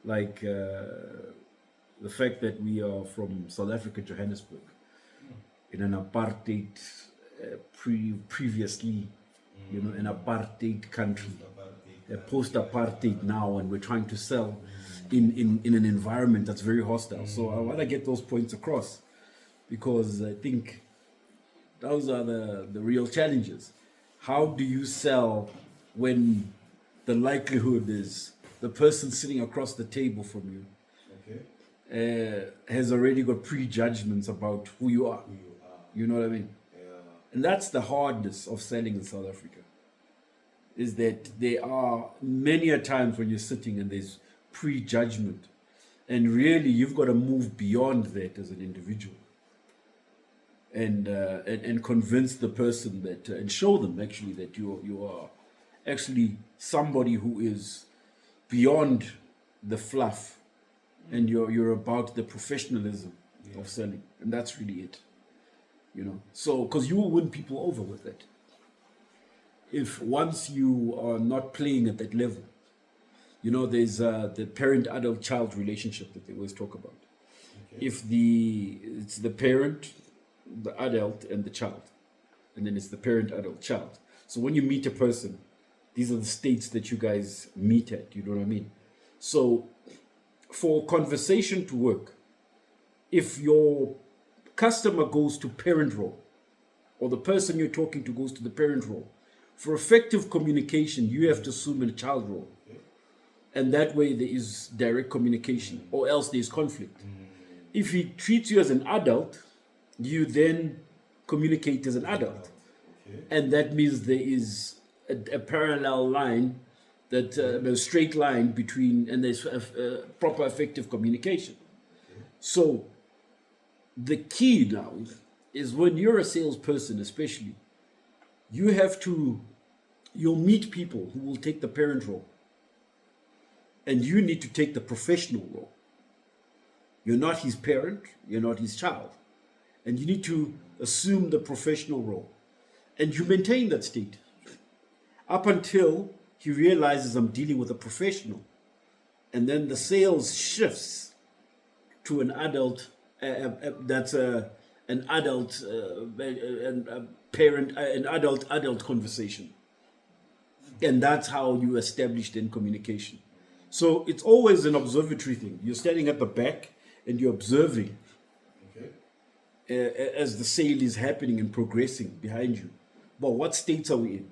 like the fact that we are from South Africa, Johannesburg, in an apartheid previously, an apartheid country, a post-apartheid now, and we're trying to sell in an environment that's very hostile. So I want to get those points across because I think those are the real challenges. How do you sell when the likelihood is the person sitting across the table from you has already got prejudgments about who you are? You know what I mean? And that's the hardness of selling in South Africa, is that there are many a times when you're sitting and there's prejudgment. And really, you've got to move beyond that as an individual and convince the person that, and show them actually that you are actually somebody who is beyond the fluff, and you're about the professionalism of selling. And that's really it. So because you will win people over with that. If once you are not playing at that level, there's the parent-adult-child relationship that they always talk about. If it's the parent, the adult, and the child, and then it's the parent-adult-child. So when you meet a person, these are the states that you guys meet at. You know what I mean? So for conversation to work, if your customer goes to parent role, or the person you're talking to goes to the parent role, for effective communication, you have to assume a child role. And that way there is direct communication, or else there's conflict. If he treats you as an adult, you then communicate as an adult. And that means there is a parallel line, a straight line between, and there's proper effective communication. So the key now is when you're a salesperson, especially, you'll meet people who will take the parent role. And you need to take the professional role. You're not his parent, you're not his child. And you need to assume the professional role. And you maintain that state up until he realizes I'm dealing with a professional. And then the sales shifts to an adult, that's an adult parent, an adult conversation. And that's how you establish then communication. So it's always an observatory thing. You're standing at the back and you're observing as the sale is happening and progressing behind you. But what states are we in?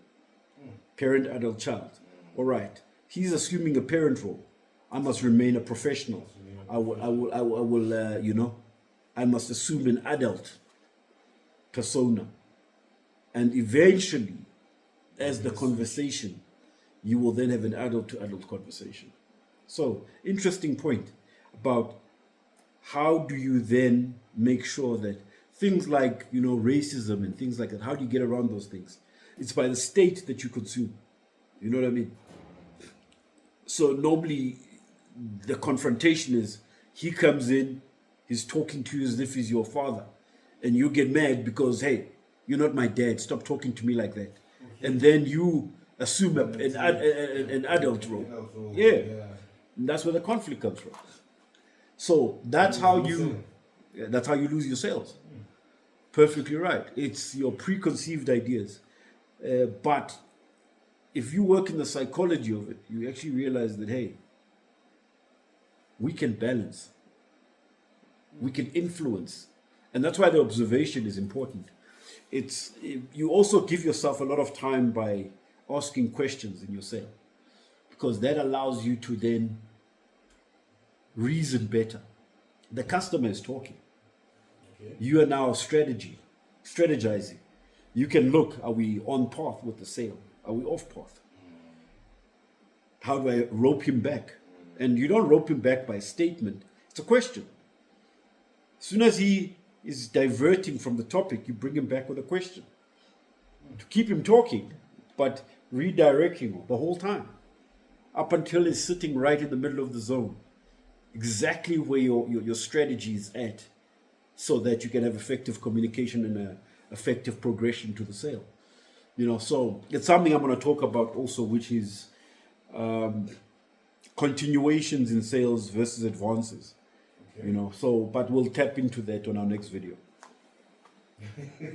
Parent, adult, child. All right. He's assuming a parent role. I must remain a professional. I must assume an adult persona. And eventually, as the conversation, you will then have an adult to adult conversation. So, interesting point about how do you then make sure that things like, racism and things like that, how do you get around those things? It's by the state that you consume. You know what I mean? So normally the confrontation is, he comes in, he's talking to you as if he's your father, and you get mad because, hey, you're not my dad, stop talking to me like that. And then you assume an adult role. Yeah. And that's where the conflict comes from. So that's how you lose your sales. Perfectly right. It's your preconceived ideas. But if you work in the psychology of it, you actually realize that, hey, we can balance. We can influence. And that's why the observation is important. You also give yourself a lot of time by asking questions in your sale, because that allows you to then reason better. The customer is talking. You are now strategizing. You can look, are we on path with the sale? Are we off path? How do I rope him back? And you don't rope him back by a statement. It's a question. As soon as he is diverting from the topic, you bring him back with a question. To keep him talking, but redirecting him the whole time. Up until he's sitting right in the middle of the zone. Exactly where your strategy is at, so that you can have effective communication and effective progression to the sale. So it's something I'm going to talk about also, which is continuations in sales versus advances. Okay. You know, so but we'll tap into that on our next video.